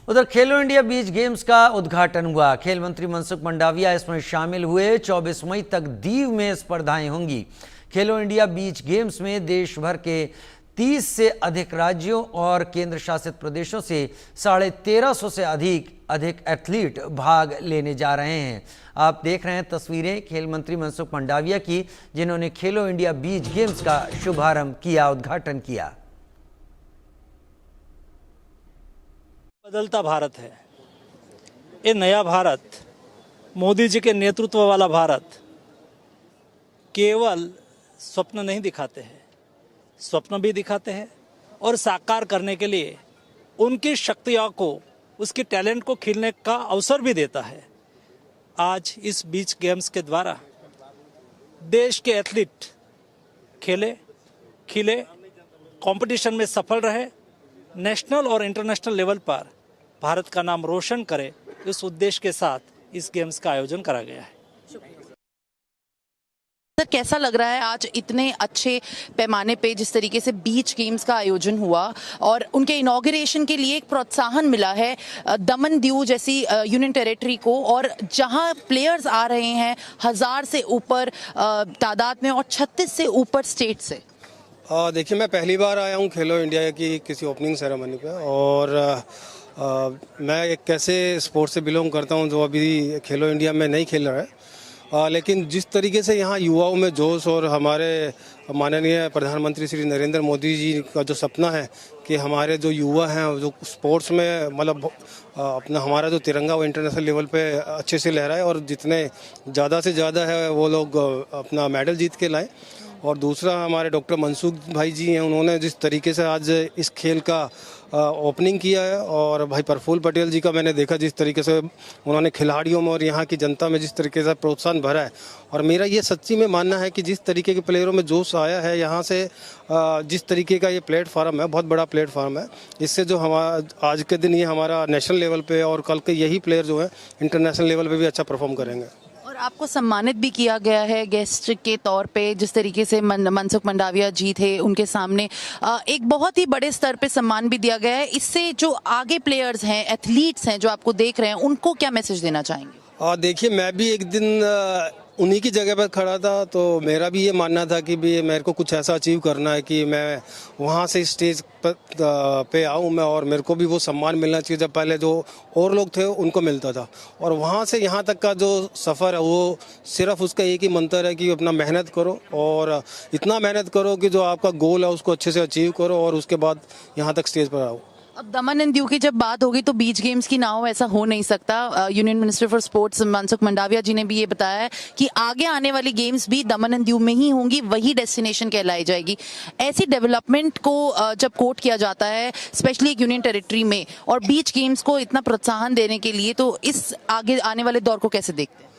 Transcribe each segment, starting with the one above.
उधर खेलो India beach games का उद्घाटन हुआ। खेल मंत्री मनसुख मंडाविया इसमें शामिल हुए। 24 मई तक दीव में स्पर्धाएं होंगी। खेलो इंडिया बीच गेम्स में देश भर के 30 से अधिक राज्यों और केंद्र शासित प्रदेशों से 1350 से अधिक एथलीट भाग लेने जा रहे हैं। आप देख रहे हैं तस्वीरें खेल मंत्री मनसुख मंडाविया की, जिन्होंने खेलो इंडिया बीच गेम्स का शुभारंभ किया, उद्घाटन किया। बदलता भारत है ये, नया भारत, मोदी जी के नेतृत्व वाला भारत केवल स्वप्न नहीं दिखाते हैं, स्वप्न भी दिखाते हैं और साकार करने के लिए उनकी शक्तियों को, उसके टैलेंट को खिलने का अवसर भी देता है। आज इस बीच गेम्स के द्वारा देश के एथलीट खेले, खिले, कंपटीशन में सफल रहे, नेशनल और इंटरनेशनल लेवल पर भारत का नाम रोशन करे, इस उद्देश्य के साथ इस गेम्स का आयोजन करा गया है। सर, कैसा लग रहा है आज इतने अच्छे पैमाने पे जिस तरीके से बीच गेम्स का आयोजन हुआ और उनके इनॉग्रेशन के लिए एक प्रोत्साहन मिला है दमन दीव जैसी यूनियन टेरिटरी को, और जहां प्लेयर्स आ रहे हैं 1000 से ऊपर तादाद में और 36 से ऊपर स्टेट से। देखिए, मैं पहली बार आया हूँ खेलो इंडिया की किसी ओपनिंग सेरेमनी पे, और मैं एक ऐसे स्पोर्ट से बिलोंग करता हूँ जो अभी खेलो इंडिया में नहीं खेल रहा है, लेकिन जिस तरीके से यहाँ युवाओं में जोश और हमारे माननीय प्रधानमंत्री श्री नरेंद्र मोदी जी का जो सपना है कि हमारे जो युवा हैं जो स्पोर्ट्स में मतलब अपना हमारा जो तिरंगा वो इंटरनेशनल लेवल पे अच्छे से लहराए और जितने ज़्यादा से ज़्यादा है वो लोग अपना मेडल जीत के लाएँ। और दूसरा, हमारे डॉक्टर मनसुख भाई जी हैं, उन्होंने जिस तरीके से आज इस खेल का ओपनिंग किया है, और भाई प्रफुल्ल पटेल जी का मैंने देखा जिस तरीके से उन्होंने खिलाड़ियों में और यहाँ की जनता में जिस तरीके से प्रोत्साहन भरा है। और मेरा ये सच्ची में मानना है कि जिस तरीके के प्लेयरों में जोश आया है यहाँ से, जिस तरीके का ये प्लेटफार्म है, बहुत बड़ा प्लेटफार्म है, इससे जो हमारा आज के दिन ये हमारा नेशनल लेवल पे और कल के यही प्लेयर जो है इंटरनेशनल लेवल पे भी अच्छा परफॉर्म करेंगे। और आपको सम्मानित भी किया गया है गेस्ट के तौर पे, जिस तरीके से मनसुख मंडाविया जी थे उनके सामने एक बहुत ही बड़े स्तर पे सम्मान भी दिया गया है। इससे जो आगे प्लेयर्स हैं, एथलीट्स हैं जो आपको देख रहे हैं, उनको क्या मैसेज देना चाहेंगे? देखिए, मैं भी एक दिन उन्हीं की जगह पर खड़ा था, तो मेरा भी ये मानना था कि भी मेरे को कुछ ऐसा अचीव करना है कि मैं वहाँ से स्टेज पे आऊँ मैं, और मेरे को भी वो सम्मान मिलना चाहिए जब पहले जो और लोग थे उनको मिलता था। और वहाँ से यहाँ तक का जो सफ़र है वो सिर्फ उसका एक ही मंत्र है कि अपना मेहनत करो, और इतना मेहनत करो कि जो आपका गोल है उसको अच्छे से अचीव करो, और उसके बाद यहाँ तक स्टेज पर आओ। अब दमन एंड दीव की जब बात होगी तो बीच गेम्स की ना हो, ऐसा हो नहीं सकता। Union minister for sports Mansukh Mandaviya ji ने भी ये बताया है कि आगे आने वाली गेम्स भी दमन एंड दीव में ही होंगी, वही डेस्टिनेशन कहलाई जाएगी। ऐसी डेवलपमेंट को जब कोट किया जाता है, स्पेशली एक यूनियन टेरिटरी में, और बीच गेम्स को इतना प्रोत्साहन देने के लिए, तो इस आगे आने वाले दौर को कैसे देखते हैं?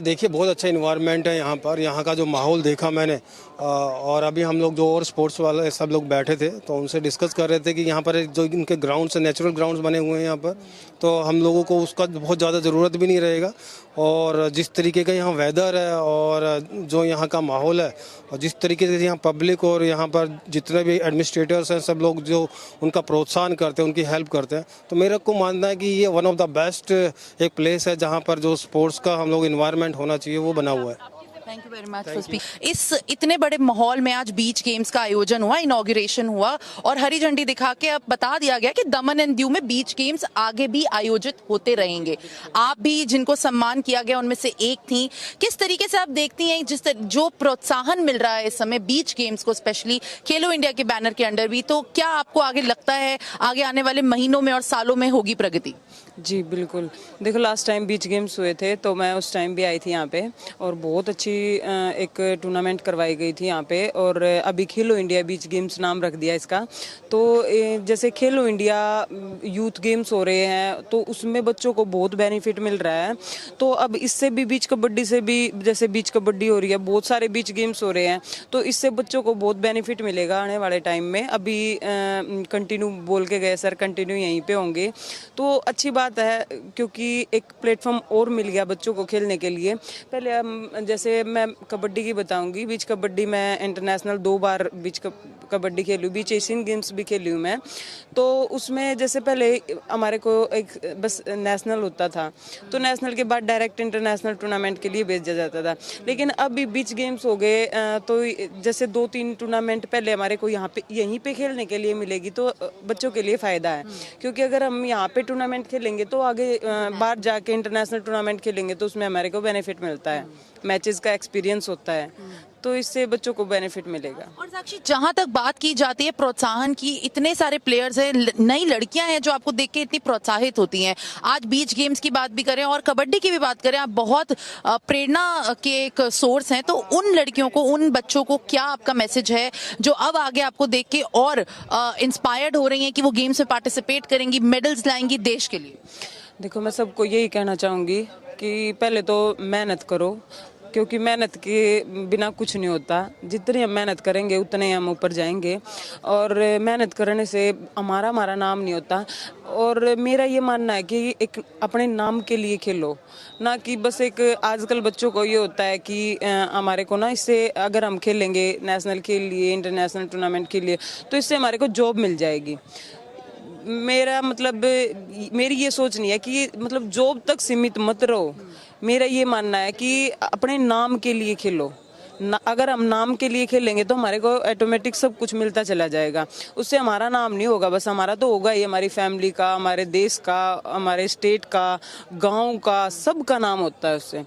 देखिए, बहुत अच्छा इन्वायरमेंट है यहाँ पर, यहाँ का जो माहौल देखा मैंने, और अभी हम लोग जो और स्पोर्ट्स वाले सब लोग बैठे थे तो उनसे डिस्कस कर रहे थे कि यहाँ पर जो इनके ग्राउंड्स हैं, नेचुरल ग्राउंड्स बने हुए हैं यहाँ पर, तो हम लोगों को उसका बहुत ज़्यादा ज़रूरत भी नहीं रहेगा। और जिस तरीके का यहाँ वेदर है और जो यहाँ का माहौल है, और जिस तरीके से यहाँ पब्लिक और यहाँ पर जितने भी एडमिनिस्ट्रेटर्स हैं, सब लोग जो उनका प्रोत्साहन करते हैं, उनकी हेल्प करते हैं, तो मेरा को मानना है कि ये वन ऑफ द बेस्ट एक प्लेस है जहाँ पर जो स्पोर्ट्स का हम लोग इन्वायरमेंट होना चाहिए वो बना हुआ है। Thank you very much for speaking. इस इतने बड़े माहौल में आज बीच गेम्स का आयोजन हुआ, इनॉग्रेशन हुआ, और हरी झंडी दिखा के अब बता दिया गया कि दमन एंड दीव में बीच गेम्स आगे भी आयोजित होते रहेंगे। आप भी जिनको सम्मान किया गया उनमें से एक थी। किस तरीके से आप देखती हैं जो प्रोत्साहन मिल रहा है इस समय बीच गेम्स को, स्पेशली खेलो इंडिया के बैनर के अंडर भी, तो क्या आपको आगे लगता है आगे आने वाले महीनों में और सालों में होगी प्रगति? जी बिल्कुल। देखो, लास्ट टाइम बीच गेम्स हुए थे तो मैं उस टाइम भी आई थी यहाँ पे, और बहुत अच्छी एक टूर्नामेंट करवाई गई थी यहाँ पे, और अभी खेलो इंडिया बीच गेम्स नाम रख दिया इसका। तो जैसे खेलो इंडिया यूथ गेम्स हो रहे हैं तो उसमें बच्चों को बहुत बेनिफिट मिल रहा है। तो अब इससे भी बीच कबड्डी से भी, जैसे बीच कबड्डी हो रही है, बहुत सारे बीच गेम्स हो रहे हैं, तो इससे बच्चों को बहुत बेनिफिट मिलेगा आने वाले टाइम में। अभी कंटिन्यू बोल के गए सर, कंटिन्यू यहीं पे होंगे, तो अच्छी बात है, क्योंकि एक प्लेटफॉर्म और मिल गया बच्चों को खेलने के लिए। पहले जैसे मैं कबड्डी की बताऊंगी, बीच कबड्डी में इंटरनेशनल 2 बार बीच कबड्डी खेली हूँ, बीच एशियन गेम्स भी खेली हूँ मैं। तो उसमें जैसे पहले हमारे को एक बस नेशनल होता था, तो नेशनल के बाद डायरेक्ट इंटरनेशनल टूर्नामेंट के लिए भेजा जाता था। लेकिन अभी बीच गेम्स हो गए, तो जैसे 2-3 टूर्नामेंट पहले हमारे को यहाँ पे यहीं पे खेलने के लिए मिलेगी, तो बच्चों के लिए फ़ायदा है। क्योंकि अगर हम यहाँ पे टूर्नामेंट खेलेंगे तो आगे बाहर जाके इंटरनेशनल टूर्नामेंट खेलेंगे तो उसमें हमारे को बेनिफिट मिलता है, मैचेस का एक्सपीरियंस होता है, तो इससे बच्चों को बेनिफिट मिलेगा। और साक्षी, जहां तक बात की जाती है प्रोत्साहन की, इतने सारे प्लेयर्स हैं, नई लड़कियां हैं जो आपको देख के इतनी प्रोत्साहित होती हैं। आज बीच गेम्स की बात भी करें और कबड्डी की भी बात करें, आप बहुत प्रेरणा के एक सोर्स हैं। तो उन लड़कियों को, उन बच्चों को क्या आपका मैसेज है जो अब आगे आपको देख के और इंस्पायर्ड हो रही हैं कि वो गेम्स में पार्टिसिपेट करेंगी, मेडल्स लाएंगी देश के लिए? देखो, मैं सबको यही कहना चाहूँगी कि पहले तो मेहनत करो, क्योंकि मेहनत के बिना कुछ नहीं होता। जितनी हम मेहनत करेंगे उतने हम ऊपर जाएंगे, और मेहनत करने से हमारा नाम नहीं होता। और मेरा ये मानना है कि एक अपने नाम के लिए खेलो, ना कि बस एक आजकल बच्चों को ये होता है कि हमारे को ना इससे अगर हम खेलेंगे नेशनल के लिए, इंटरनेशनल टूर्नामेंट के लिए, तो इससे हमारे को जॉब मिल जाएगी। मेरा मतलब, मेरी ये सोच नहीं है कि मतलब जॉब तक सीमित मत रहो। मेरा ये मानना है कि अपने नाम के लिए खेलो। अगर हम नाम के लिए खेलेंगे तो हमारे को ऑटोमेटिक सब कुछ मिलता चला जाएगा। उससे हमारा नाम नहीं होगा, बस हमारा तो होगा ही, हमारी फैमिली का, हमारे देश का, हमारे स्टेट का, गांव का, सबका नाम होता है उससे।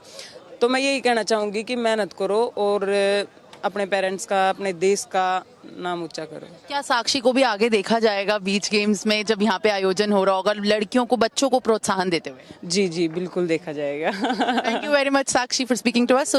तो मैं यही कहना चाहूँगी कि मेहनत करो और अपने पेरेंट्स का, अपने देश का नाम ऊंचा करो। क्या साक्षी को भी आगे देखा जाएगा बीच गेम्स में जब यहाँ पे आयोजन हो रहा होगा, लड़कियों को, बच्चों को प्रोत्साहन देते हुए? जी जी, बिल्कुल देखा जाएगा। Thank you very much Sakshi for speaking to us.